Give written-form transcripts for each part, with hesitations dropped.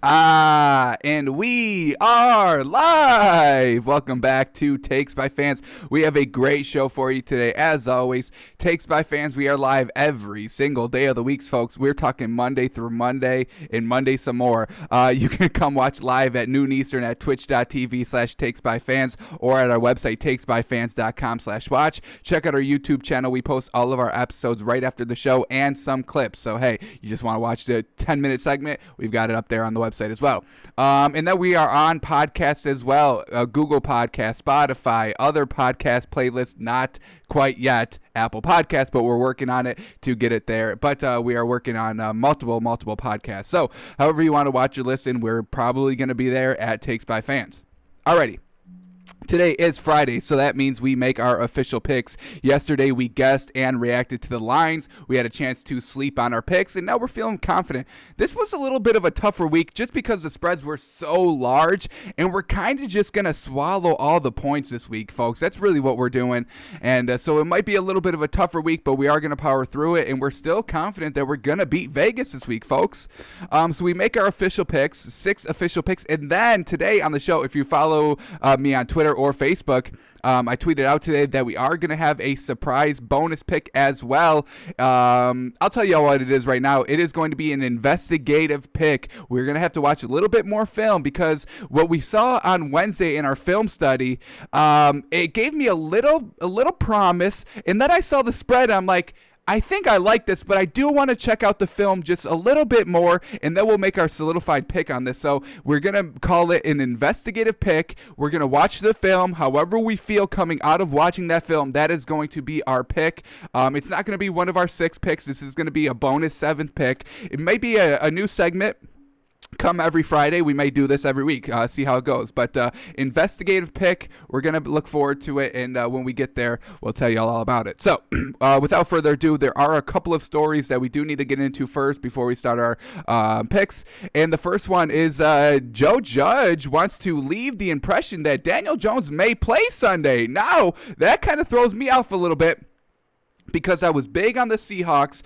And we are live. Welcome back to Takes by Fans. We have a great show for you today. As always, Takes by Fans, we are live every single day of the week, folks. We're talking Monday through Monday and Monday some more. You can come watch live at noon Eastern at twitch.tv/takesbyfans or at our website, takesbyfans.com/watch. Check out our YouTube channel. We post all of our episodes right after the show and some clips. So, hey, you just want to watch the 10-minute segment? We've got it up there on the website as well. And then we are on podcasts as well. Google Podcasts, Spotify, other podcast playlists, not quite yet Apple Podcasts, but we're working on it to get it there. But we are working on multiple podcasts. So however you want to watch or listen, we're probably going to be there at Takes by Fans. Alrighty. Today is Friday, so that means we make our official picks. Yesterday, we guessed and reacted to the lines. We had a chance to sleep on our picks, and now we're feeling confident. This was a little bit of a tougher week just because the spreads were so large, and we're kind of just going to swallow all the points this week, folks. That's really what we're doing, and so it might be a little bit of a tougher week, but we are going to power through it, and we're still confident that we're going to beat Vegas this week, folks. So we make our official picks, 6 official picks, and then today on the show, if you follow me on Twitter or Facebook, I tweeted out today that we are going to have a surprise bonus pick as well. I'll tell you what it is right now. It is going to be an investigative pick. We're going to have to watch a little bit more film because what we saw on Wednesday in our film study, it gave me a little promise, and then I saw the spread, and I'm like, I think I like this, but I do want to check out the film just a little bit more, and then we'll make our solidified pick on this. So we're going to call it an investigative pick. We're going to watch the film. However we feel coming out of watching that film, that is going to be our pick. It's not going to be one of our 6 picks. This is going to be a bonus 7th pick. It may be a new segment. Come every Friday. We may do this every week, see how it goes. But investigative pick, we're going to look forward to it, and when we get there, we'll tell you all about it. So without further ado, there are a couple of stories that we do need to get into first before we start our picks. And the first one is Joe Judge wants to leave the impression that Daniel Jones may play Sunday. Now, that kind of throws me off a little bit, because I was big on the Seahawks,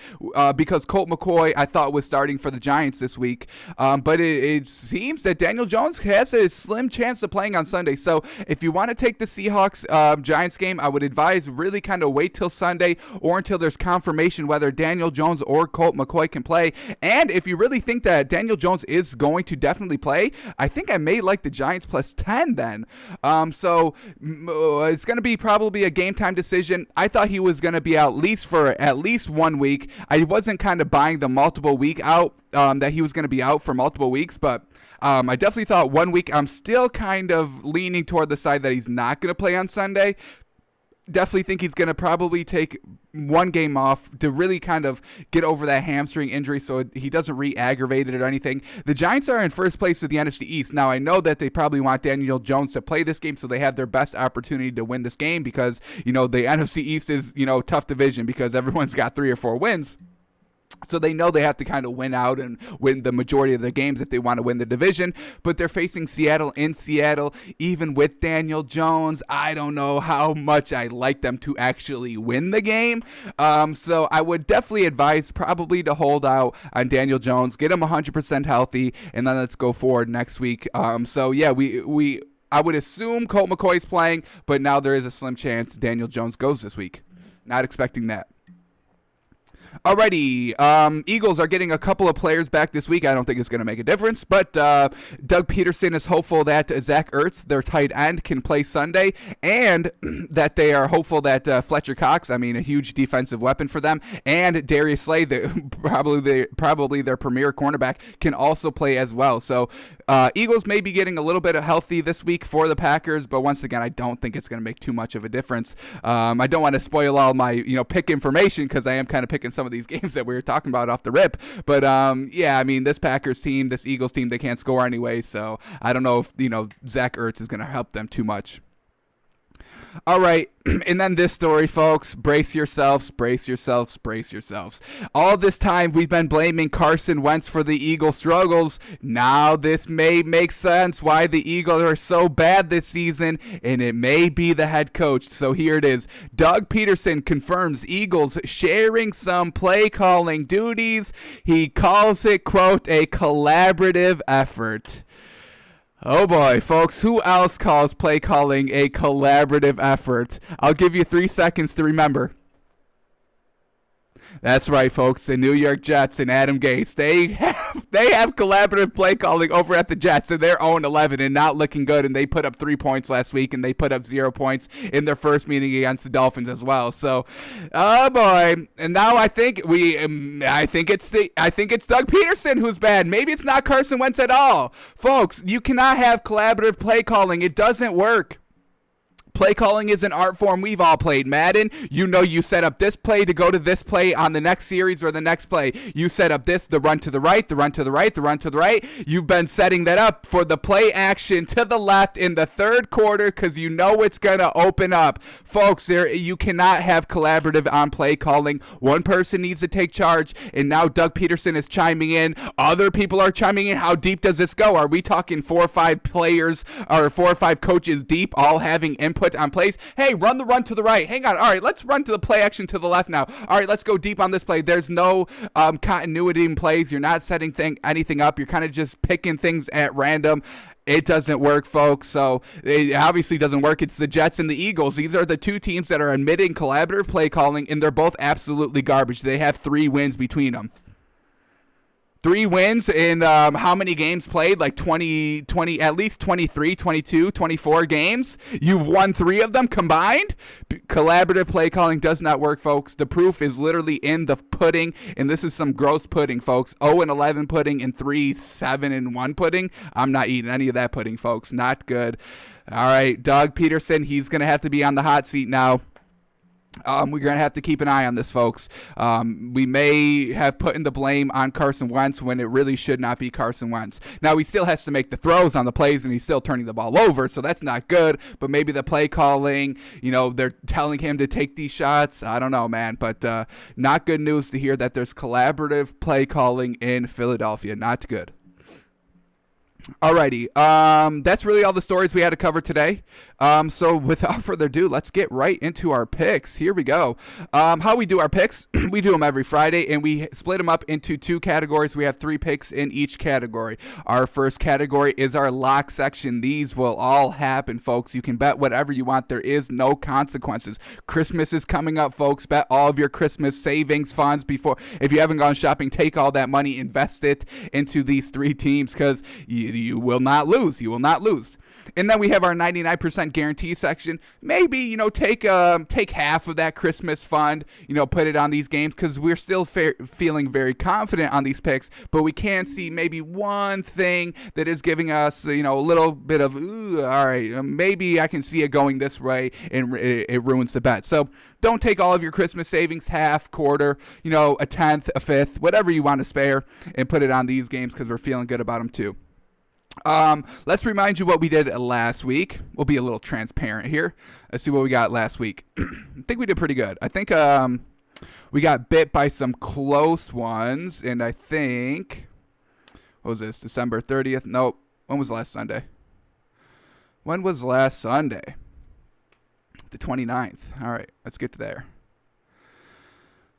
because Colt McCoy I thought was starting for the Giants this week. But it seems that Daniel Jones has a slim chance of playing on Sunday. So if you want to take the Seahawks Giants game, I would advise really kind of wait till Sunday or until there's confirmation whether Daniel Jones or Colt McCoy can play. And if you really think that Daniel Jones is going to definitely play, I think I may like the Giants plus 10 then. So it's going to be probably a game time decision. I thought he was going to be out at least 1 week. I wasn't kind of buying the multiple week out, that he was going to be out for multiple weeks, but I definitely thought 1 week. I'm still kind of leaning toward the side that he's not going to play on Sunday. Definitely think he's going to probably take 1 game off to really kind of get over that hamstring injury so he doesn't re-aggravate it or anything. The Giants are in first place of the NFC East. Now, I know that they probably want Daniel Jones to play this game so they have their best opportunity to win this game because, the NFC East is, tough division because everyone's got 3 or 4 wins. So they know they have to kind of win out and win the majority of the games if they want to win the division. But they're facing Seattle in Seattle. Even with Daniel Jones, I don't know how much I like them to actually win the game. So I would definitely advise probably to hold out on Daniel Jones, get him 100% healthy, and then let's go forward next week. So yeah, I would assume Colt McCoy's playing, but now there is a slim chance Daniel Jones goes this week. Not expecting that. Alrighty, Eagles are getting a couple of players back this week. I don't think it's going to make a difference, but Doug Peterson is hopeful that Zach Ertz, their tight end, can play Sunday, and that they are hopeful that Fletcher Cox, a huge defensive weapon for them, and Darius Slay, probably their premier cornerback, can also play as well. So Eagles may be getting a little bit of healthy this week for the Packers, but once again, I don't think it's going to make too much of a difference. I don't want to spoil all my pick information because I am kind of picking some of these games that we were talking about off the rip. But this Packers team, this Eagles team, they can't score anyway. So I don't know if Zach Ertz is going to help them too much. All right, and then this story, folks. Brace yourselves, brace yourselves, brace yourselves. All this time, we've been blaming Carson Wentz for the Eagles' struggles. Now this may make sense why the Eagles are so bad this season, and it may be the head coach. So here it is. Doug Peterson confirms Eagles sharing some play calling duties. He calls it, quote, a collaborative effort. Oh boy, folks, who else calls play calling a collaborative effort? I'll give you 3 seconds to remember. That's right, folks. The New York Jets and Adam Gase, they have collaborative play calling over at the Jets, and they're 0-11 and not looking good. And they put up 3 points last week, and they put up 0 points in their first meeting against the Dolphins as well. So, oh boy, and now I think it's Doug Peterson who's bad. Maybe it's not Carson Wentz at all, folks. You cannot have collaborative play calling. It doesn't work. Play calling is an art form. We've all played Madden. You know, you set up this play to go to this play on the next series or the next play. You set up the run to the right, the run to the right, the run to the right. You've been setting that up for the play action to the left in the third quarter because you know it's going to open up. Folks, you cannot have collaborative on play calling. One person needs to take charge, and now Doug Peterson is chiming in. Other people are chiming in. How deep does this go? Are we talking 4 or 5 players or 4 or 5 coaches deep all having input on plays? Hey, run the run to the right. Hang on. All right, let's run to the play action to the left now. All right, let's go deep on this play. There's no continuity in plays. You're not setting anything up. You're kind of just picking things at random. It doesn't work, folks. So it obviously doesn't work. It's the Jets and the Eagles. These are the 2 teams that are admitting collaborative play calling, and they're both absolutely garbage. They have 3 wins between them. 3 wins in how many games played? Like 20, at least 23, 22, 24 games. You've won 3 of them combined. Collaborative play calling does not work, folks. The proof is literally in the pudding, and this is some gross pudding, folks. 0-11 pudding and 3-7-1 pudding. I'm not eating any of that pudding, folks. Not good. All right, Doug Peterson, he's going to have to be on the hot seat now. We're going to have to keep an eye on this, folks. We may have put in the blame on Carson Wentz when it really should not be Carson Wentz. Now, he still has to make the throws on the plays, and he's still turning the ball over, so that's not good. But maybe the play calling, they're telling him to take these shots. I don't know, man. But not good news to hear that there's collaborative play calling in Philadelphia. Not good. Alrighty, that's really all the stories we had to cover today. So without further ado, let's get right into our picks. Here we go. How we do our picks, we do them every Friday, and we split them up into 2 categories. We have 3 picks in each category. Our first category is our lock section. These will all happen, folks. You can bet whatever you want. There is no consequences. Christmas is coming up, folks. Bet all of your Christmas savings funds before. If you haven't gone shopping, take all that money, invest it into these 3 teams because you will not lose. You will not lose. And then we have our 99% guarantee section. Maybe, take half of that Christmas fund, put it on these games because we're still feeling very confident on these picks, but we can see maybe one thing that is giving us, a little bit of, all right, maybe I can see it going this way, and it ruins the bet. So don't take all of your Christmas savings, half, quarter, a tenth, a fifth, whatever you want to spare, and put it on these games because we're feeling good about them too. Let's remind you what we did last week. We'll be a little transparent here. Let's see what we got last week. I think we did pretty good. I think we got bit by some close ones, and I think, what was this, December 30th? Nope. When was last Sunday? When was last Sunday? The 29th. All right, let's get to there.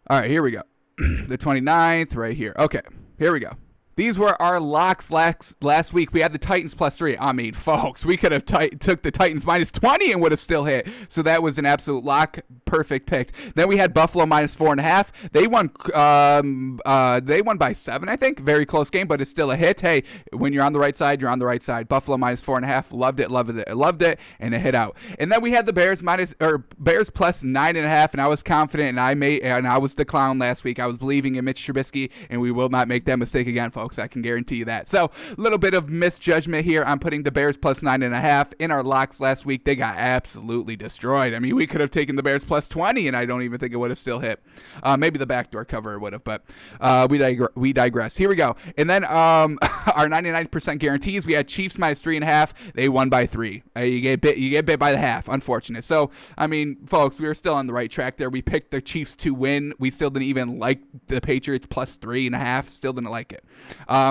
All right, here we go. The 29th right here. Okay, here we go. These were our locks last week. We had the Titans +3. I mean, folks, we could have took the Titans -20 and would have still hit. So that was an absolute lock. Perfect pick. Then we had Buffalo -4.5. They won by 7, I think. Very close game, but it's still a hit. Hey, when you're on the right side, you're on the right side. Buffalo -4.5. Loved it, and it hit out. And then we had the Bears +9.5, and I was confident, and I was the clown last week. I was believing in Mitch Trubisky, and we will not make that mistake again, folks. folks. I can guarantee you that. So a little bit of misjudgment here. I'm putting the Bears plus 9.5 in our locks last week. They got absolutely destroyed. I mean, we could have taken the Bears plus 20, and I don't even think it would have still hit. Maybe the backdoor cover would have, but we digress. Here we go. And then our 99% guarantees, we had Chiefs minus 3.5. They won by 3. You get bit by the half. Unfortunate. So, I mean, folks, we were still on the right track there. We picked the Chiefs to win. We still didn't even like the Patriots plus 3.5. Still didn't like it.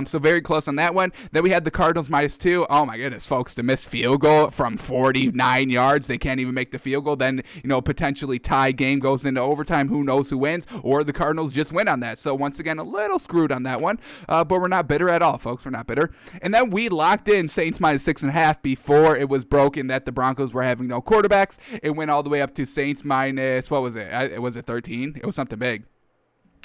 So very close on that one. Then we had the Cardinals minus 2. Oh my goodness, folks, to miss field goal from 49 yards. They can't even make the field goal. Then, potentially tie game goes into overtime. Who knows who wins? Or the Cardinals just win on that. So once again, a little screwed on that one. But we're not bitter at all, folks. We're not bitter. And then we locked in Saints minus 6.5 before it was broken that the Broncos were having no quarterbacks. It went all the way up to Saints minus, what was it? Was it 13? It was something big.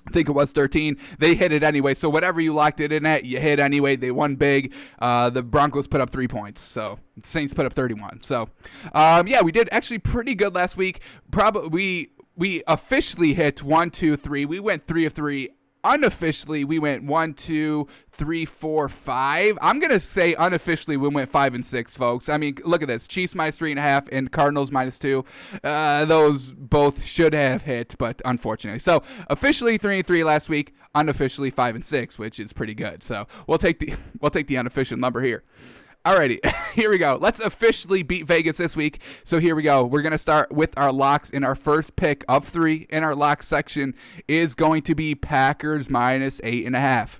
I think it was 13. They hit it anyway. So whatever you locked it in at, you hit anyway. They won big. The Broncos put up 3 points. So Saints put up 31. So, yeah, we did actually pretty good last week. Probably we officially hit 1, 2, 3. We went 3 of 3. Unofficially, we went 1, 2, 3, 4, 5. I'm going to say unofficially we went 5 and 6, folks. I mean, look at this. Chiefs minus 3.5 and Cardinals minus 2. Those both should have hit, but unfortunately. So officially 3 and 3 last week. Unofficially 5 and 6, which is pretty good. So we'll take the unofficial number here. Alrighty, here we go. Let's officially beat Vegas this week. So here we go. We're going to start with our locks, and our first pick of 3 in our lock section is going to be Packers minus 8.5.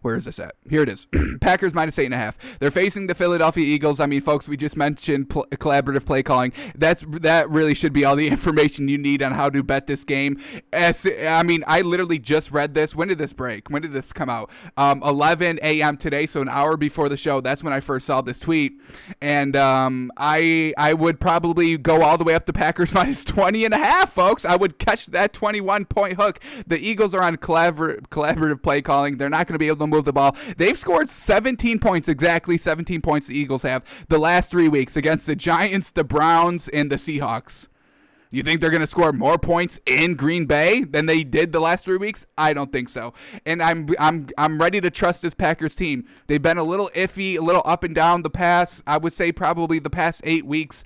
Where is this at? Here it is. Packers minus 8.5. They're facing the Philadelphia Eagles. I mean, folks, we just mentioned collaborative play calling. That really should be all the information you need on how to bet this game. I literally just read this. When did this break? When did this come out? 11 a.m. today, so an hour before the show. That's when I first saw this tweet. And I would probably go all the way up to Packers minus 20.5, folks. I would catch that 21-point hook. The Eagles are on collaborative play calling. They're not going to be able to move the ball. They've scored 17 points, exactly 17 points the Eagles have the last 3 weeks against the Giants, the Browns, and the Seahawks. You think they're going to score more points in Green Bay than they did the last 3 weeks? I don't think so. And I'm ready to trust this Packers team. They've been a little iffy, a little up and down I would say probably the past 8 weeks.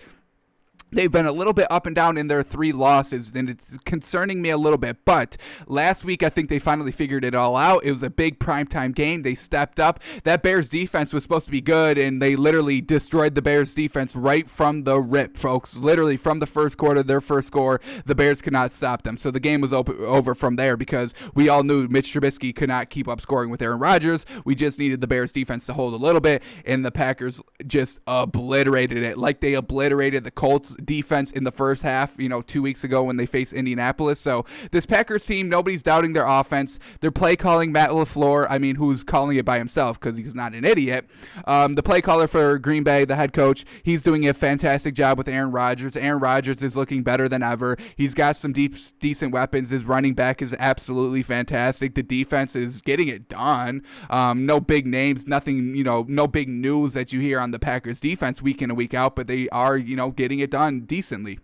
They've been a little bit up and down in their 3 losses, and it's concerning me a little bit. But last week, I think they finally figured it all out. It was a big primetime game. They stepped up. That Bears defense was supposed to be good, and they literally destroyed the Bears defense right from the rip, folks. Literally from the first quarter, their first score, the Bears could not stop them. So the game was over from there because we all knew Mitch Trubisky could not keep up scoring with Aaron Rodgers. We just needed the Bears defense to hold a little bit, and the Packers just obliterated it like they obliterated the Colts defense in the first half, 2 weeks ago when they faced Indianapolis. So this Packers team, nobody's doubting their offense. They're play calling Matt LaFleur, who's calling it by himself because he's not an idiot. The play caller for Green Bay, the head coach, he's doing a fantastic job with Aaron Rodgers. Aaron Rodgers is looking better than ever. He's got some decent weapons. His running back is absolutely fantastic. The defense is getting it done. No big names, nothing, no big news that you hear on the Packers defense week in and week out, but they are, getting it done decently.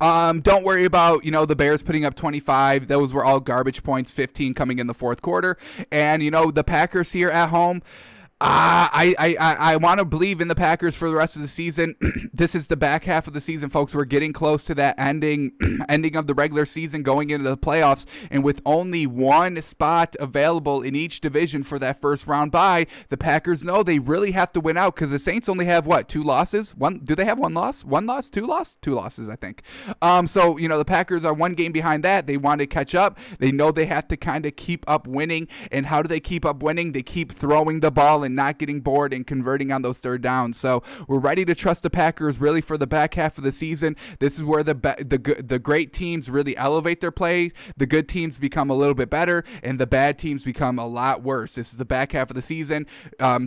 Don't worry about, the Bears putting up 25. Those were all garbage points, 15 coming in the fourth quarter. And, the Packers here at home, I want to believe in the Packers for the rest of the season. This is the back half of the season, folks. We're getting close to that ending of the regular season, going into the playoffs, and with only one spot available in each division for that first round bye, the Packers know they really have to win out because the Saints only have 2 losses? Do they have 1 loss? 1 loss? 2 loss? 2 losses, I think. So the Packers are 1 game behind that. They want to catch up. They know they have to kind of keep up winning. And how do they keep up winning? They keep throwing the ball and not getting bored and converting on those third downs. So we're ready to trust the Packers really for the back half of the season. This is where the great teams really elevate their play. The good teams become a little bit better, and the bad teams become a lot worse. This is the back half of the season.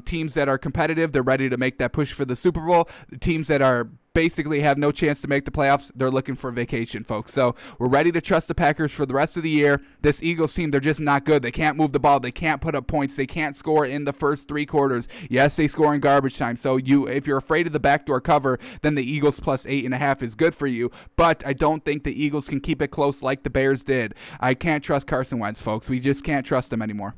Teams that are competitive, they're ready to make that push for the Super Bowl. The teams that are basically have no chance to make the playoffs. They're looking for vacation, folks. So we're ready to trust the Packers for the rest of the year. This Eagles team, they're just not good. They can't move the ball. They can't put up points. They can't score in the first 3 quarters. Yes, they score in garbage time. So if you're afraid of the backdoor cover, then the Eagles plus 8.5 is good for you. But I don't think the Eagles can keep it close like the Bears did. I can't trust Carson Wentz, folks. We just can't trust him anymore.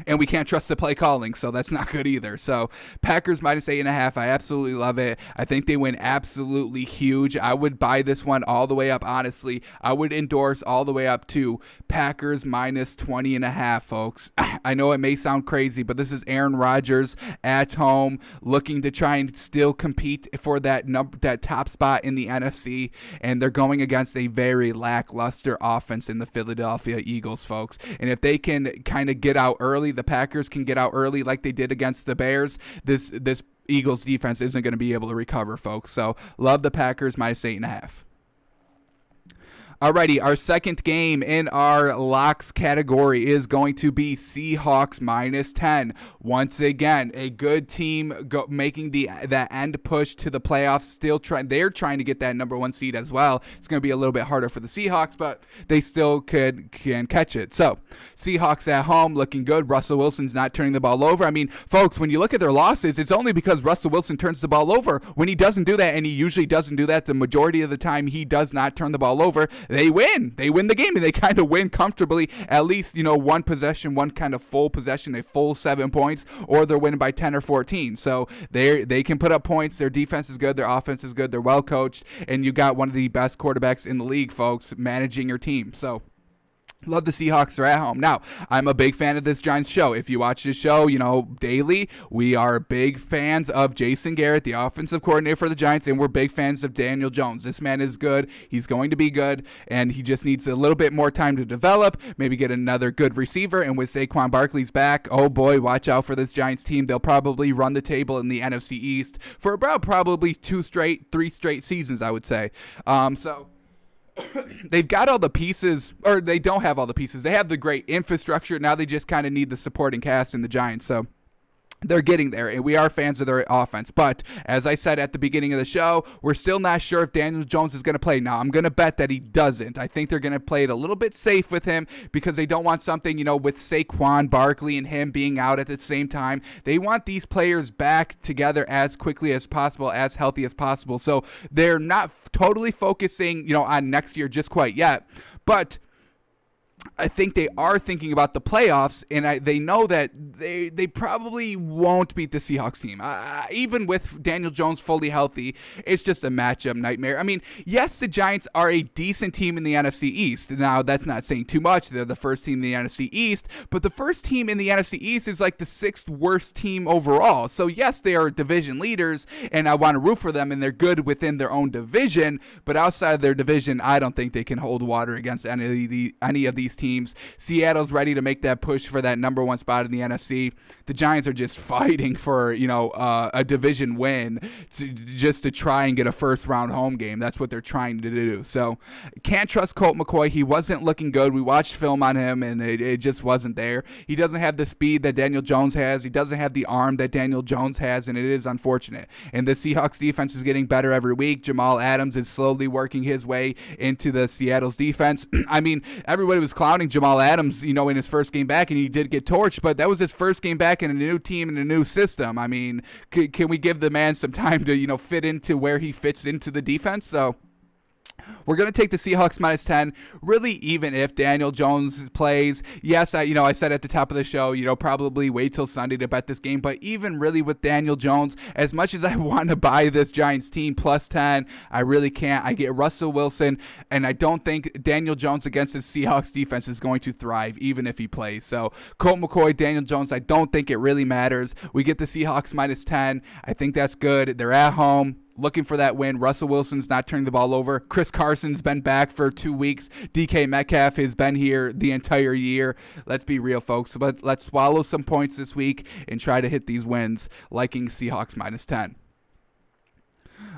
And we can't trust the play calling, so that's not good either. So Packers minus 8.5, I absolutely love it. I think they win absolutely huge. I would buy this one all the way up, honestly. I would endorse all the way up to Packers minus 20.5, folks. I know it may sound crazy, but this is Aaron Rodgers at home looking to try and still compete for that top spot in the NFC, and they're going against a very lackluster offense in the Philadelphia Eagles, folks. And if they can kind of get out early, the Packers can get out early like they did against the Bears, this Eagles defense isn't going to be able to recover, folks. So love the Packers minus 8.5. Alrighty, our second game in our locks category is going to be Seahawks minus 10. Once again, a good team making that end push to the playoffs. They're trying to get that number 1 seed as well. It's going to be a little bit harder for the Seahawks, but they still can catch it. So, Seahawks at home looking good. Russell Wilson's not turning the ball over. I mean, folks, when you look at their losses, it's only because Russell Wilson turns the ball over. When he doesn't do that, and he usually doesn't do that the majority of the time, he does not turn the ball over. They win the game, and they kind of win comfortably, at least, one possession, one kind of full possession, a full 7 points, or they're winning by 10 or 14. So they can put up points. Their defense is good. Their offense is good. They're well coached, and you got one of the best quarterbacks in the league, folks, managing your team. So love the Seahawks. They're at home. Now, I'm a big fan of this Giants show. If you watch this show, daily, we are big fans of Jason Garrett, the offensive coordinator for the Giants, and we're big fans of Daniel Jones. This man is good. He's going to be good, and he just needs a little bit more time to develop, maybe get another good receiver, and with Saquon Barkley's back, oh boy, watch out for this Giants team. They'll probably run the table in the NFC East for about probably 3 straight seasons, I would say. They've got all the pieces, or they don't have all the pieces. They have the great infrastructure. Now they just kind of need the supporting cast in the Giants. So they're getting there, and we are fans of their offense. But as I said at the beginning of the show, we're still not sure if Daniel Jones is going to play. Now, I'm going to bet that he doesn't. I think they're going to play it a little bit safe with him because they don't want something, with Saquon Barkley and him being out at the same time. They want these players back together as quickly as possible, as healthy as possible. So they're not totally focusing, on next year just quite yet. But I think they are thinking about the playoffs, and they know that they probably won't beat the Seahawks team. Even with Daniel Jones fully healthy, it's just a matchup nightmare. I mean, yes, the Giants are a decent team in the NFC East. Now, that's not saying too much. They're the first team in the NFC East, but the first team in the NFC East is like the 6th worst team overall. So, yes, they are division leaders, and I want to root for them, and they're good within their own division, but outside of their division, I don't think they can hold water against any of these teams. Seattle's ready to make that push for that number 1 spot in the NFC. The Giants are just fighting for, a division win just to try and get a first-round home game. That's what they're trying to do. So, can't trust Colt McCoy. He wasn't looking good. We watched film on him, and it just wasn't there. He doesn't have the speed that Daniel Jones has. He doesn't have the arm that Daniel Jones has, and it is unfortunate. And the Seahawks defense is getting better every week. Jamal Adams is slowly working his way into the Seattle's defense. I mean, everybody was clowning Jamal Adams, in his first game back, and he did get torched, but that was his first game back in a new team and a new system. I mean, can we give the man some time to, fit into where he fits into the defense? So we're going to take the Seahawks minus 10, really, even if Daniel Jones plays. Yes, I said at the top of the show, probably wait till Sunday to bet this game, but even really with Daniel Jones, as much as I want to buy this Giants team plus 10, I really can't. I get Russell Wilson, and I don't think Daniel Jones against the Seahawks defense is going to thrive, even if he plays. So, Colt McCoy, Daniel Jones, I don't think it really matters. We get the Seahawks minus 10. I think that's good. They're at home, looking for that win. Russell Wilson's not turning the ball over. Chris Carson's been back for 2 weeks. DK Metcalf has been here the entire year. Let's be real, folks. But let's swallow some points this week and try to hit these wins, liking Seahawks minus 10.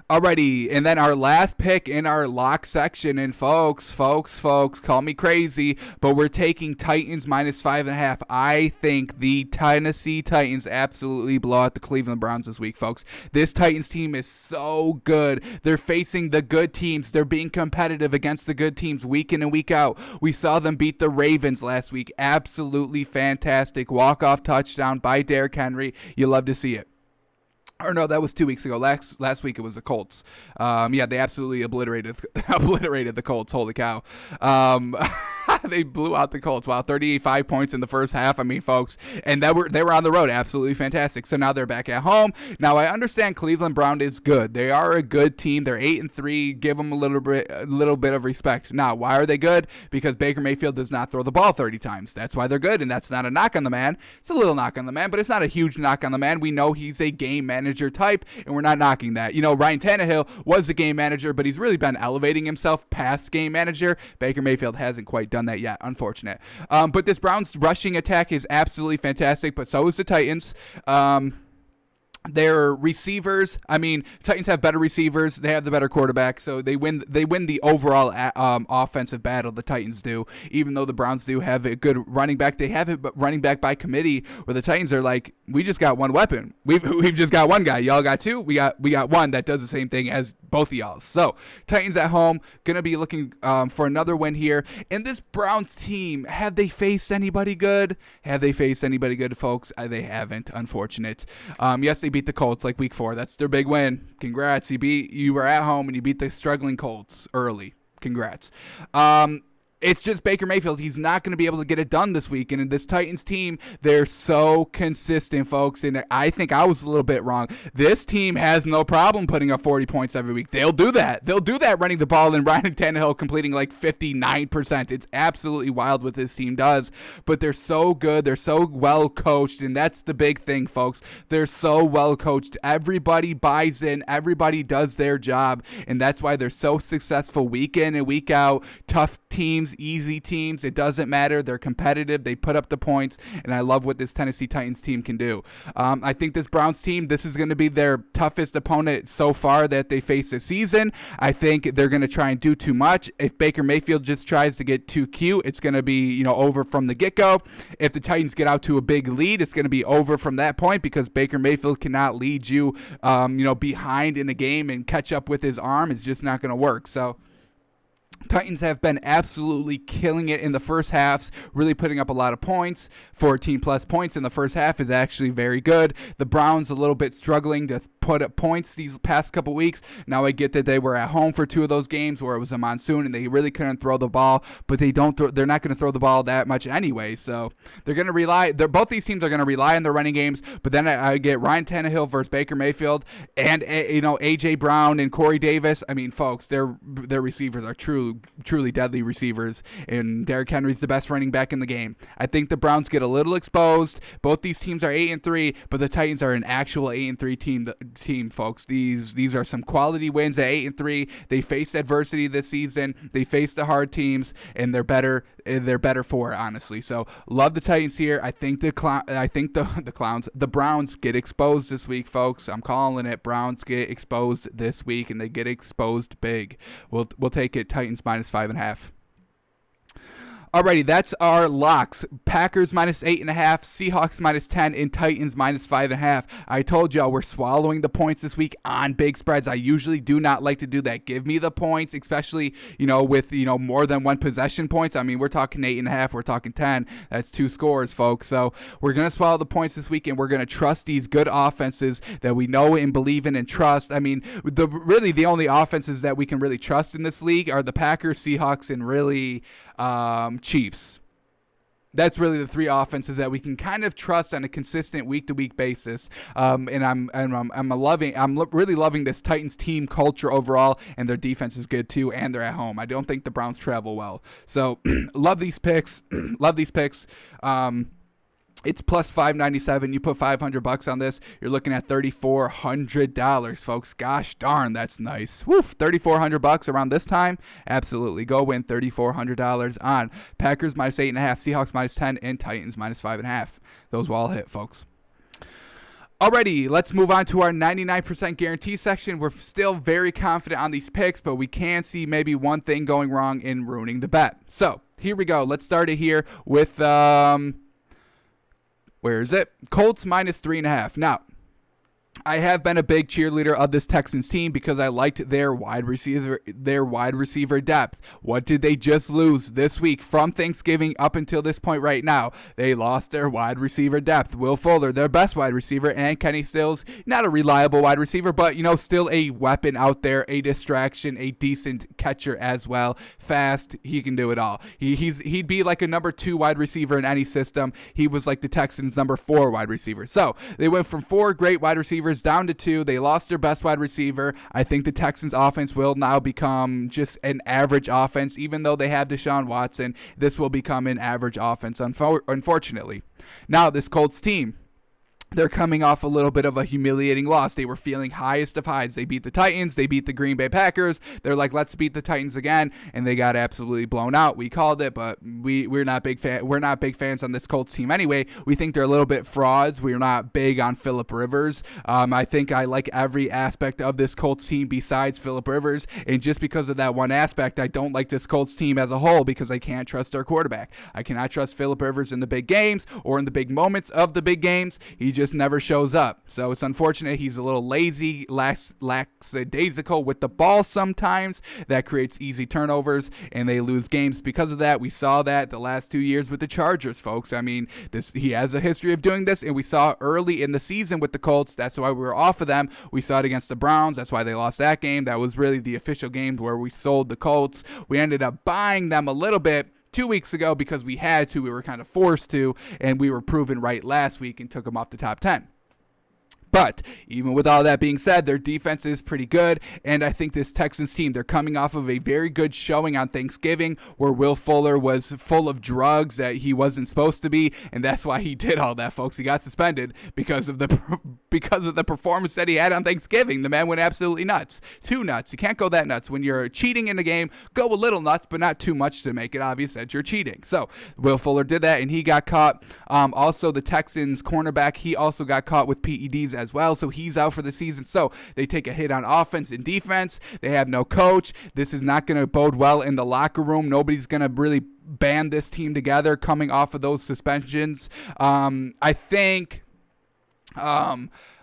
Alrighty, and then our last pick in our lock section, and folks, call me crazy, but we're taking Titans minus 5.5. I think the Tennessee Titans absolutely blow out the Cleveland Browns this week, folks. This Titans team is so good. They're facing the good teams. They're being competitive against the good teams week in and week out. We saw them beat the Ravens last week. Absolutely fantastic. Walk-off touchdown by Derrick Henry. You love to see it. Or no, that was 2 weeks ago. Last week it was the Colts. Yeah, they absolutely obliterated the Colts. Holy cow. They blew out the Colts. Wow, 35 points in the first half. I mean, folks, and they were on the road. Absolutely fantastic. So now they're back at home. Now I understand Cleveland Brown is good. They are a good team. They're 8-3. Give them a little bit of respect. Now, why are they good? Because Baker Mayfield does not throw the ball 30 times. That's why they're good, and that's not a knock on the man. It's a little knock on the man, but it's not a huge knock on the man. We know he's a game manager type, and we're not knocking that. You know, Ryan Tannehill was a game manager, but he's really been elevating himself past game manager. Baker Mayfield hasn't quite done that yet, unfortunate. But this Browns rushing attack is absolutely fantastic, but so is the Titans. Their receivers, I mean, Titans have better receivers. They have the better quarterback, so they win the overall offensive battle. The Titans do, even though the Browns do have a good running back. They have a running back by committee, where the Titans are like, we just got one weapon. We've just got one guy. Y'all got two. We got one that does the same thing as both of y'all. So Titans at home, gonna be looking for another win here. And this Browns team, have they faced anybody good? Have they faced anybody good, folks? They haven't. Unfortunate. Yes, they beat the Colts like week 4. That's their big win. Congrats. You were at home and you beat the struggling Colts early. Congrats. It's just Baker Mayfield. He's not going to be able to get it done this week. And in this Titans team, they're so consistent, folks. And I think I was a little bit wrong. This team has no problem putting up 40 points every week. They'll do that. They'll do that running the ball, and Ryan Tannehill completing like 59%. It's absolutely wild what this team does. But they're so good. They're so well coached. And that's the big thing, folks. They're so well coached. Everybody buys in. Everybody does their job. And that's why they're so successful week in and week out. Tough teams, easy teams, it doesn't matter. They're competitive. They put up the points, and I love what this Tennessee Titans team can do. I think this Browns team, this is going to be their toughest opponent so far that they face this season. I think they're going to try and do too much. If Baker Mayfield just tries to get too cute, it's going to be, over from the get-go. If the Titans get out to a big lead, it's going to be over from that point, because Baker Mayfield cannot lead you, behind in a game and catch up with his arm. It's just not going to work. So Titans have been absolutely killing it in the first halves, really putting up a lot of points. 14-plus points in the first half is actually very good. The Browns a little bit struggling to put up points these past couple weeks. Now I get that they were at home for 2 of those games where it was a monsoon and they really couldn't throw the ball, but they're not going to throw the ball that much anyway. So they're going to rely. Both these teams are going to rely on their running games. But then I get Ryan Tannehill versus Baker Mayfield, and AJ Brown and Corey Davis. I mean, folks, their receivers are truly deadly receivers, and Derrick Henry's the best running back in the game. I think the Browns get a little exposed. Both these teams are 8-3, but the Titans are an actual 8-3 team, folks. These are some quality wins at 8-3. They faced adversity this season. They faced the hard teams, and they're better for it, honestly. So love the Titans here. I think the Browns get exposed this week, folks. I'm calling it. Browns get exposed this week, and they get exposed big. We'll take it. Titans minus 5.5. Alrighty, that's our locks. Packers minus 8.5, Seahawks minus 10, and Titans minus 5.5. I told y'all we're swallowing the points this week on big spreads. I usually do not like to do that. Give me the points, especially with more than one possession points. I mean, we're talking 8.5, we're talking 10. That's 2 scores, folks. So we're gonna swallow the points this week, and we're gonna trust these good offenses that we know and believe in and trust. I mean, the only offenses that we can really trust in this league are the Packers, Seahawks, and really Chiefs. That's really the 3 offenses that we can kind of trust on a consistent week-to-week basis. And I'm really loving this Titans team culture overall, and their defense is good too, and they're at home. I don't think the Browns travel well. So love these picks. Love these picks. It's plus $597. You put $500 on this, you're looking at $3,400, folks. Gosh darn, that's nice. Woof, $3,400 around this time. Absolutely, go win $3,400 on Packers minus 8.5, Seahawks minus 10, and Titans minus 5.5. Those will all hit, folks. Alrighty, let's move on to our 99% guarantee section. We're still very confident on these picks, but we can see maybe one thing going wrong in ruining the bet. So here we go. Let's start it here with where is it? Colts minus 3.5. Now, I have been a big cheerleader of this Texans team because I liked their wide receiver depth. What did they just lose this week from Thanksgiving up until this point right now? They lost their wide receiver depth. Will Fuller, their best wide receiver, and Kenny Stills, not a reliable wide receiver, but still a weapon out there, a distraction, a decent catcher as well. Fast, he can do it all. He'd be like a number 2 wide receiver in any system. He was like the Texans' number 4 wide receiver. So they went from 4 great wide receivers down to 2. They lost their best wide receiver. I think the Texans offense will now become just an average offense. Even though they have Deshaun Watson, this will become an average offense, unfortunately. Now, this Colts team, they're coming off a little bit of a humiliating loss. They were feeling highest of highs. They beat the Titans. They beat the Green Bay Packers. They're like, let's beat the Titans again, and they got absolutely blown out. We called it, but we're not big fans on this Colts team anyway. We think they're a little bit frauds. We're not big on Phillip Rivers. I think I like every aspect of this Colts team besides Phillip Rivers, and just because of that one aspect, I don't like this Colts team as a whole because I can't trust their quarterback. I cannot trust Phillip Rivers in the big games or in the big moments of the big games. He just never shows up. So it's unfortunate. He's a little lazy, lackadaisical with the ball sometimes. That creates easy turnovers, and they lose games because of that. We saw that the last 2 years with the Chargers, folks. I mean, he has a history of doing this, and we saw early in the season with the Colts. That's why we were off of them. We saw it against the Browns. That's why they lost that game. That was really the official game where we sold the Colts. We ended up buying them a little bit 2 weeks ago because we had to. We were kind of forced to, and we were proven right last week and took them off the top 10. But even with all that being said, their defense is pretty good, and I think this Texans team, they're coming off of a very good showing on Thanksgiving where Will Fuller was full of drugs that he wasn't supposed to be, and that's why he did all that, folks. He got suspended because of the performance that he had on Thanksgiving. The man went absolutely nuts. Too nuts. You can't go that nuts. When you're cheating in the game, go a little nuts, but not too much to make it obvious that you're cheating. So Will Fuller did that, and he got caught. Also, the Texans cornerback, he also got caught with PEDs as well, so he's out for the season. So they take a hit on offense and defense. They have no coach. This is not going to bode well in the locker room. Nobody's going to really band this team together coming off of those suspensions. I think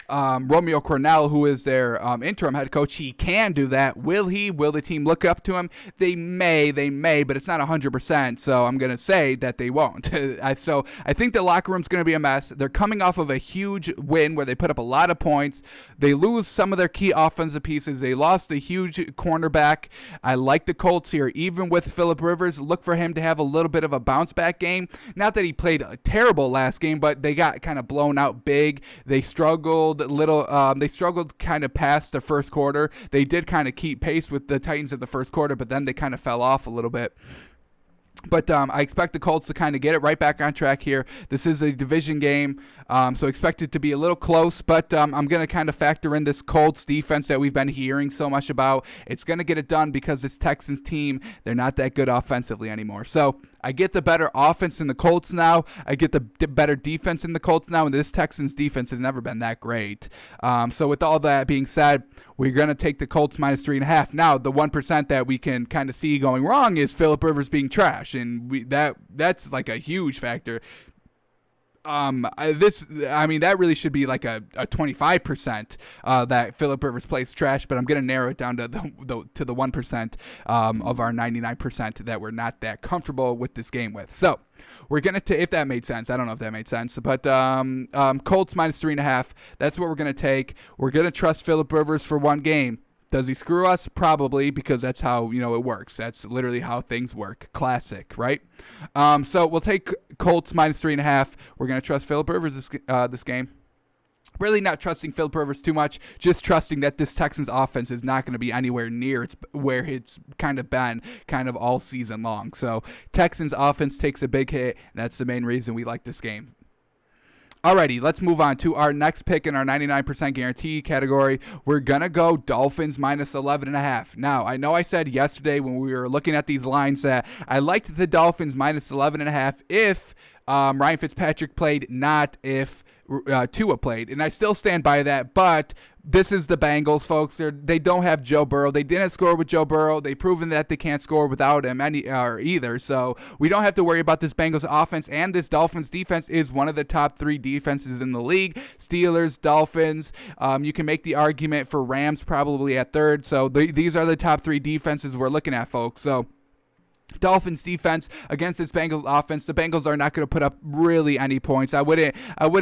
Romeo Cornell, who is their interim head coach, he can do that. Will he? Will the team look up to him? They may, but it's not 100%, so I'm going to say that they won't. So I think the locker room's going to be a mess. They're coming off of a huge win where they put up a lot of points. They lose some of their key offensive pieces. They lost a huge cornerback. I like the Colts here. Even with Phillip Rivers, look for him to have a little bit of a bounce-back game. Not that he played terrible last game, but they got kind of blown out big. They struggled kind of past the first quarter. They did kind of keep pace with the Titans in the first quarter, but then they kind of fell off a little bit. But I expect the Colts to kind of get it right back on track here. This is a division game, so expect it to be a little close, but I'm going to kind of factor in this Colts defense that we've been hearing so much about. It's going to get it done because this Texans team, they're not that good offensively anymore. So I get the better offense in the Colts now. I get the better defense in the Colts now, and this Texans defense has never been that great. So with all that being said, we're going to take the Colts minus 3.5. Now, the 1% that we can kind of see going wrong is Phillip Rivers being trash, and that's like a huge factor. That really should be like a 25% that Phillip Rivers plays trash, but I'm going to narrow it down to the 1% of our 99% that we're not that comfortable with this game with. So we're going to if that made sense. I don't know if that made sense, but Colts minus 3.5. That's what we're going to take. We're going to trust Phillip Rivers for one game. Does he screw us? Probably, because that's how it works. That's literally how things work. Classic, right? So we'll take Colts minus 3.5. We're gonna trust Phillip Rivers this game. Really not trusting Phillip Rivers too much. Just trusting that this Texans offense is not going to be anywhere near where it's kind of been all season long. So Texans offense takes a big hit. And that's the main reason we like this game. Alrighty, let's move on to our next pick in our 99% guarantee category. We're going to go Dolphins minus 11.5. Now, I know I said yesterday when we were looking at these lines that I liked the Dolphins minus 11.5 if Ryan Fitzpatrick played, not if Tua played, and I still stand by that. But this is the Bengals, folks. They don't have Joe Burrow. They didn't score with Joe Burrow. They've proven that they can't score without him either. So we don't have to worry about this Bengals offense, and this Dolphins defense is one of the top 3 defenses in the league. Steelers, Dolphins. You can make the argument for Rams probably at third. So these are the top 3 defenses we're looking at, folks. So Dolphins defense against this Bengals offense. The Bengals are not going to put up really any points. I wouldn't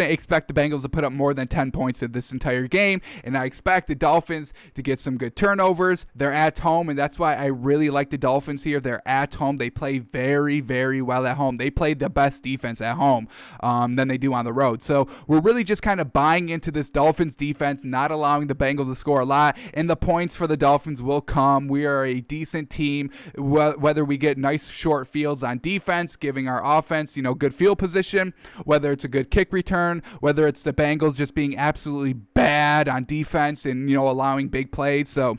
expect the Bengals to put up more than 10 points in this entire game, and I expect the Dolphins to get some good turnovers. They're at home, and that's why I really like the Dolphins here. They're at home. They play very, very well at home. They play the best defense at home than they do on the road. So we're really just kind of buying into this Dolphins defense, not allowing the Bengals to score a lot, and the points for the Dolphins will come. We are a decent team, whether we get nice short fields on defense, giving our offense, good field position, whether it's a good kick return, whether it's the Bengals just being absolutely bad on defense and, allowing big plays. So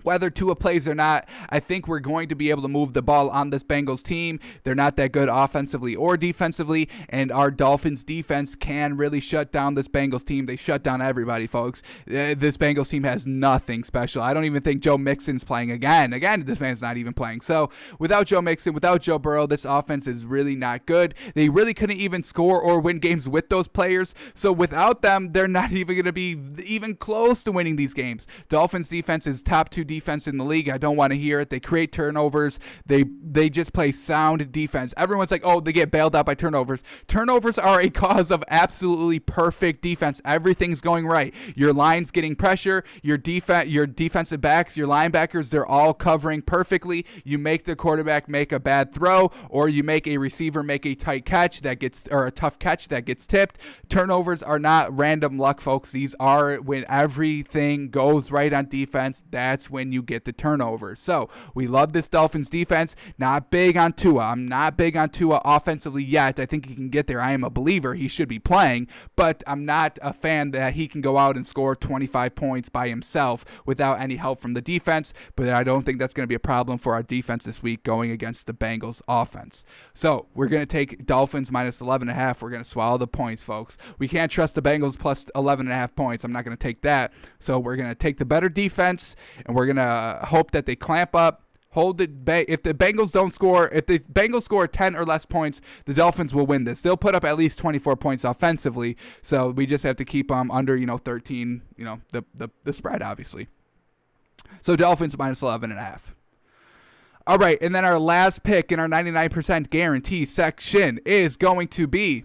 whether Tua plays or not, I think we're going to be able to move the ball on this Bengals team. They're not that good offensively or defensively, and our Dolphins defense can really shut down this Bengals team. They shut down everybody, folks. This Bengals team has nothing special. I don't even think Joe Mixon's playing again. This man's not even playing. So without Joe Mixon, without Joe Burrow, this offense is really not good. They really couldn't even score or win games with those players. So without them, they're not even going to be even close to winning these games. Dolphins defense is top 2 defense in the league. I don't want to hear it. They create turnovers. They just play sound defense. Everyone's like, oh, they get bailed out by turnovers. Turnovers are a cause of absolutely perfect defense. Everything's going right. Your line's getting pressure. Your defensive backs, your linebackers, they're all covering perfectly. You make the quarterback make a bad throw, or you make a receiver make a tight catch or a tough catch that gets tipped. Turnovers are not random luck, folks. These are when everything goes right on defense. That's when you get the turnover. So we love this Dolphins defense. Not big on Tua. I'm not big on Tua offensively yet. I think he can get there. I am a believer. He should be playing, but I'm not a fan that he can go out and score 25 points by himself without any help from the defense. But I don't think that's going to be a problem for our defense this week going against the Bengals offense. So we're going to take Dolphins minus 11.5. We're going to swallow the points, folks. We can't trust the Bengals plus 11.5 points. I'm not going to take that. So we're going to take the better defense, and we're going to hope that they clamp up, hold it back. If the Bengals don't score, if the Bengals score 10 or less points, the Dolphins will win this. They'll put up at least 24 points offensively, so we just have to keep them under 13, the spread, obviously. So Dolphins minus 11.5. All right, and then our last pick in our 99% guarantee section is going to be,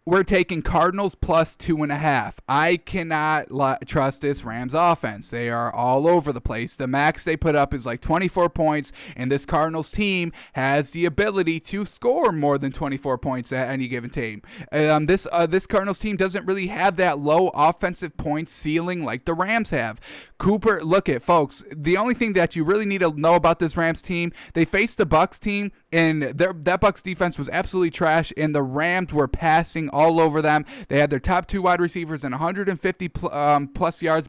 we're taking Cardinals plus 2.5. I cannot trust this Rams offense. They are all over the place. The max they put up is like 24 points, and this Cardinals team has the ability to score more than 24 points at any given time. This Cardinals team doesn't really have that low offensive point ceiling like the Rams have. Cooper, look at, folks, the only thing that you really need to know about this Rams team, they faced the Bucs team, and that Bucs defense was absolutely trash, and the Rams were passing all over them. They had their top 2 wide receivers and 150 plus yards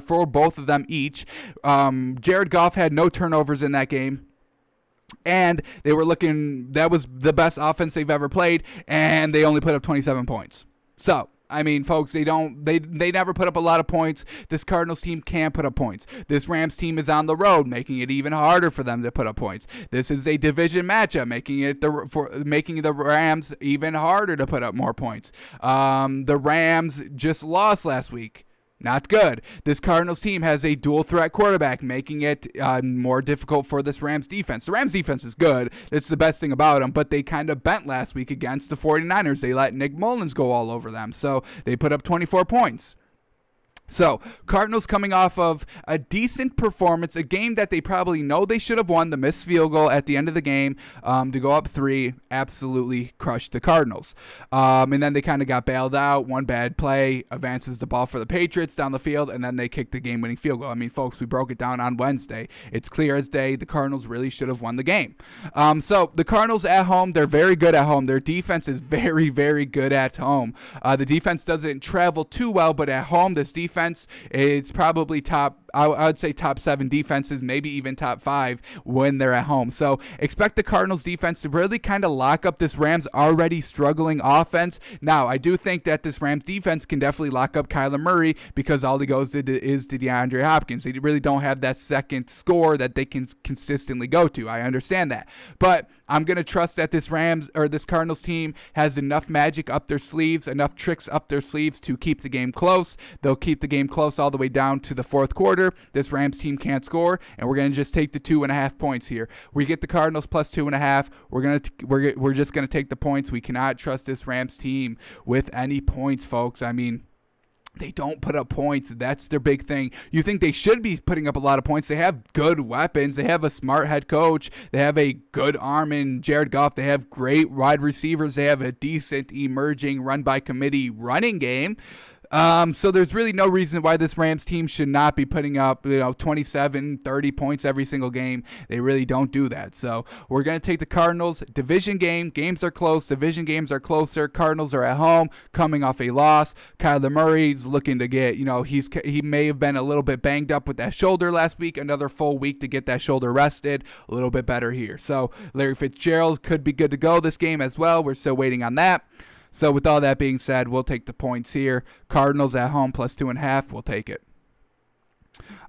for both of them each. Jared Goff had no turnovers in that game. And they were that was the best offense they've ever played, and they only put up 27 points. So, I mean, folks, they never put up a lot of points. This Cardinals team can't put up points. This Rams team is on the road, making it even harder for them to put up points. This is a division matchup, making the Rams even harder to put up more points. The Rams just lost last week. Not good. This Cardinals team has a dual threat quarterback, making it more difficult for this Rams defense. The Rams defense is good. It's the best thing about them, but they kind of bent last week against the 49ers. They let Nick Mullins go all over them, so they put up 24 points. So, Cardinals coming off of a decent performance, a game that they probably know they should have won, the missed field goal at the end of the game to go up 3, absolutely crushed the Cardinals. And then they kind of got bailed out. One bad play advances the ball for the Patriots down the field, and then they kicked the game-winning field goal. I mean, folks, we broke it down on Wednesday. It's clear as day the Cardinals really should have won the game. So, the Cardinals at home, they're very good at home. Their defense is very, very good at home. The defense doesn't travel too well, but at home, this defense, it's probably top, I would say top 7 defenses, maybe even top 5 when they're at home. So expect the Cardinals defense to really kind of lock up this Rams already struggling offense. Now, I do think that this Rams defense can definitely lock up Kyler Murray because all he goes to is to DeAndre Hopkins. They really don't have that second score that they can consistently go to. I understand that. But I'm going to trust that this Cardinals team has enough magic up their sleeves, enough tricks up their sleeves to keep the game close. They'll keep the game close all the way down to the fourth quarter. This Rams team can't score, and we're going to just take the 2.5 points here. We get the Cardinals plus 2.5. We're just going to take the points. We cannot trust this Rams team with any points, folks. I mean, they don't put up points. That's their big thing. You think they should be putting up a lot of points. They have good weapons. They have a smart head coach. They have a good arm in Jared Goff. They have great wide receivers. They have a decent emerging run-by-committee running game. So there's really no reason why this Rams team should not be putting up, 27, 30 points every single game. They really don't do that. So we're going to take the Cardinals. Division game. Games are close. Division games are closer. Cardinals are at home, coming off a loss. Kyler Murray's looking to get, he may have been a little bit banged up with that shoulder last week. Another full week to get that shoulder rested. A little bit better here. So Larry Fitzgerald could be good to go this game as well. We're still waiting on that. So with all that being said, we'll take the points here. Cardinals at home plus 2.5. We'll take it.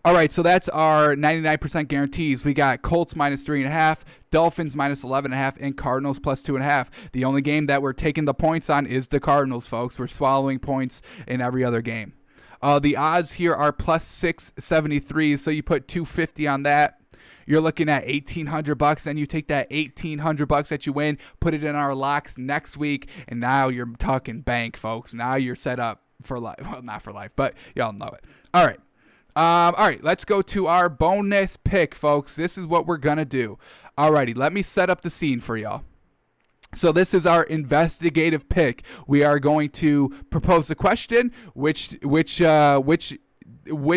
All right, so that's our 99% guarantees. We got Colts minus 3.5, Dolphins minus 11.5, and Cardinals plus 2.5. The only game that we're taking the points on is the Cardinals, folks. We're swallowing points in every other game. The odds here are plus 673, so you put 250 on that. You're looking at $1,800, and you take that $1,800 that you win, put it in our locks next week, and now you're talking bank, folks. Now you're set up for life. Well, not for life, but y'all know it. All right, let's go to our bonus pick, folks. This is what we're gonna do. Alrighty, let me set up the scene for y'all. So this is our investigative pick. We are going to propose a question, which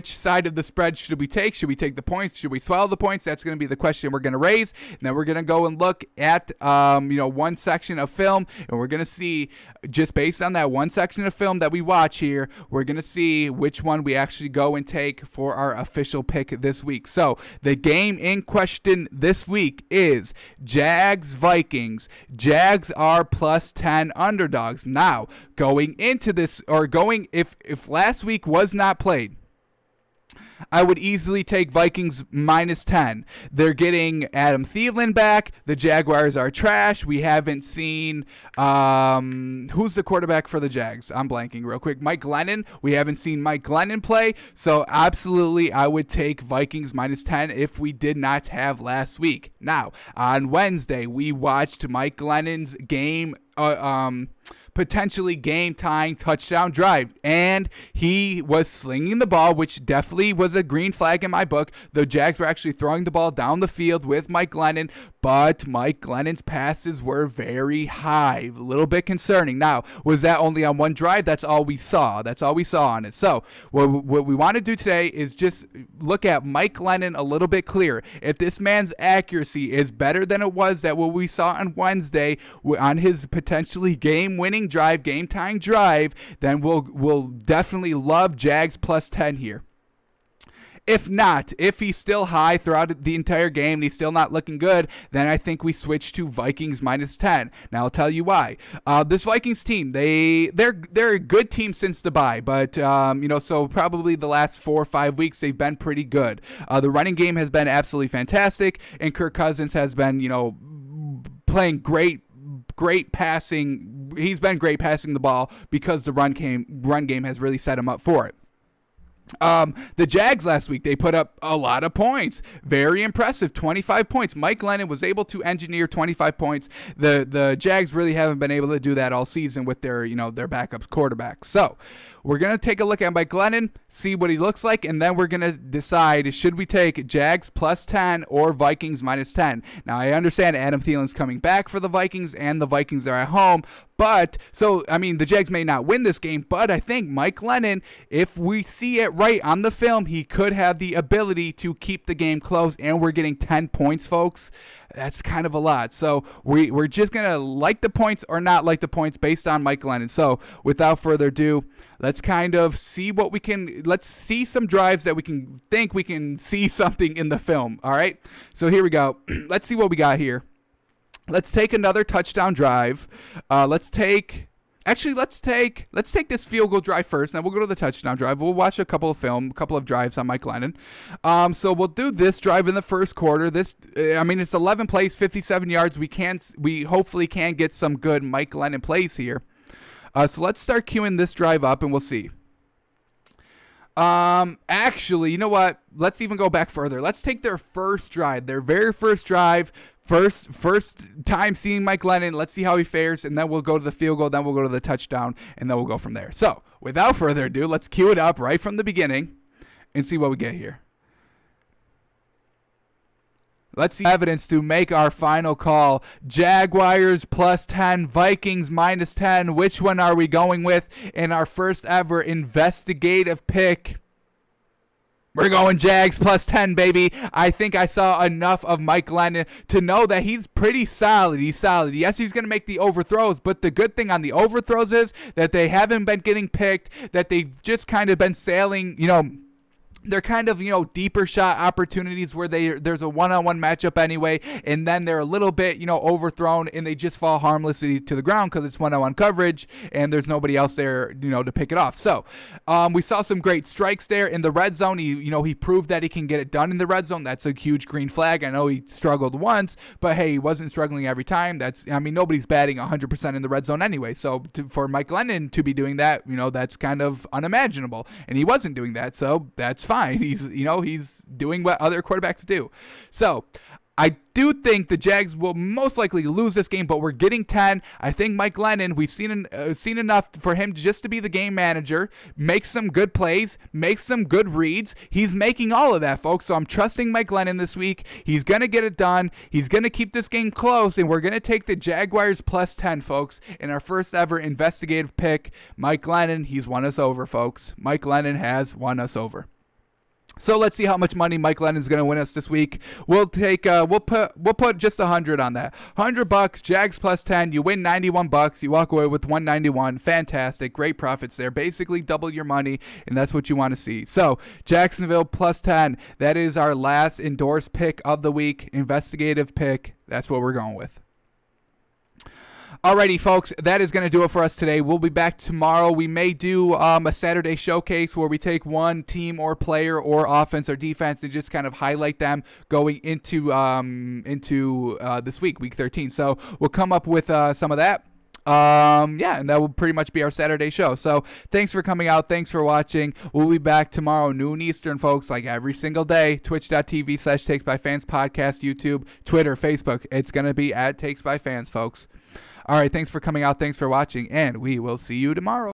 side of the spread should we take? Should we take the points? Should we swallow the points? That's going to be the question we're going to raise. And then we're going to go and look at, one section of film, and we're going to see, just based on that one section of film that we watch here, we're going to see which one we actually go and take for our official pick this week. So the game in question this week is Jags-Vikings. Jags are plus 10 underdogs. Now, going into this, if last week was not played, I would easily take Vikings minus 10. They're getting Adam Thielen back. The Jaguars are trash. We haven't seen who's the quarterback for the Jags? I'm blanking real quick. Mike Glennon. We haven't seen Mike Glennon play. So absolutely, I would take Vikings minus 10 if we did not have last week. Now, on Wednesday, we watched Mike Glennon's game potentially game-tying touchdown drive, and he was slinging the ball, which definitely was a green flag in my book. The Jags were actually throwing the ball down the field with Mike Glennon, but Mike Glennon's passes were very high, a little bit concerning. Now, was that only on one drive? That's all we saw. That's all we saw on it. So what we want to do today is just look at Mike Glennon a little bit clearer. If this man's accuracy is better than it was that what we saw on Wednesday on his potentially game-winning drive, game-tying drive, then we'll definitely love Jags plus 10 here. If not, if he's still high throughout the entire game and he's still not looking good, then I think we switch to Vikings minus 10. Now, I'll tell you why. This Vikings team, they're a good team since the bye, but, so probably the last 4 or 5 weeks, they've been pretty good. The running game has been absolutely fantastic, and Kirk Cousins has been, playing great passing. He's been great passing the ball because the run game has really set him up for it. The Jags last week, they put up a lot of points. Very impressive, 25 points. Mike Glennon was able to engineer 25 points. The Jags really haven't been able to do that all season with their backup quarterback. So we're going to take a look at Mike Glennon, see what he looks like, and then we're going to decide, should we take Jags plus 10 or Vikings minus 10? Now, I understand Adam Thielen's coming back for the Vikings, and the Vikings are at home. But, the Jags may not win this game, but I think Mike Glennon, if we see it right on the film, he could have the ability to keep the game close, and we're getting 10 points, folks. That's kind of a lot. So we're just going to like the points or not like the points based on Mike Glennon. So without further ado, let's kind of see what we can, let's see some drives that we can think we can see something in the film. All right. So here we go. Let's see what we got here. Let's take another touchdown drive. Let's take this field goal drive first. Now we'll go to the touchdown drive. We'll watch a couple of drives on Mike Glennon. So we'll do this drive in the first quarter. It's 11 plays, 57 yards. We hopefully can get some good Mike Glennon plays here. So let's start queuing this drive up, and we'll see. Actually, you know what? Let's even go back further. Let's take their first drive, their very first drive. First time seeing Mike Glennon. Let's see how he fares, and then we'll go to the field goal, then we'll go to the touchdown, and then we'll go from there. So, without further ado, let's cue it up right from the beginning and see what we get here. Let's see evidence to make our final call. Jaguars plus 10, Vikings minus 10. Which one are we going with in our first ever investigative pick? We're going Jags plus 10, baby. I think I saw enough of Mike Glennon to know that he's pretty solid. He's solid. Yes, he's going to make the overthrows, but the good thing on the overthrows is that they haven't been getting picked, that they've just kind of been sailing, they're kind of, deeper shot opportunities where there's a one-on-one matchup anyway, and then they're a little bit, overthrown, and they just fall harmlessly to the ground because it's one-on-one coverage, and there's nobody else there, to pick it off. So, we saw some great strikes there in the red zone. He proved that he can get it done in the red zone. That's a huge green flag. I know he struggled once, but hey, he wasn't struggling every time. Nobody's batting 100% in the red zone anyway. So, for Mike Glennon to be doing that, that's kind of unimaginable, and he wasn't doing that, so that's fine. He's doing what other quarterbacks do. So I do think the Jags will most likely lose this game, but we're getting 10. I think Mike Glennon, we've seen enough for him just to be the game manager, make some good plays, make some good reads. He's making all of that, folks. So I'm trusting Mike Glennon this week. He's going to get it done. He's going to keep this game close, and we're going to take the Jaguars plus 10, folks, in our first ever investigative pick. Mike Glennon, he's won us over, folks. Mike Glennon has won us over. So let's see how much money Mike Glennon's going to win us this week. We'll put just 100 on that. $100, Jags plus 10. You win $91. You walk away with $191. Fantastic, great profits there. Basically double your money, and that's what you want to see. So Jacksonville plus 10. That is our last endorsed pick of the week, investigative pick. That's what we're going with. Alrighty, folks, that is going to do it for us today. We'll be back tomorrow. We may do a Saturday showcase where we take one team or player or offense or defense and just kind of highlight them going into this week 13. So we'll come up with some of that. And that will pretty much be our Saturday show. So thanks for coming out. Thanks for watching. We'll be back tomorrow, noon Eastern, folks, like every single day. Twitch.tv/TakesByFans podcast, YouTube, Twitter, Facebook. It's going to be at Takes by Fans, folks. All right, thanks for coming out. Thanks for watching, and we will see you tomorrow.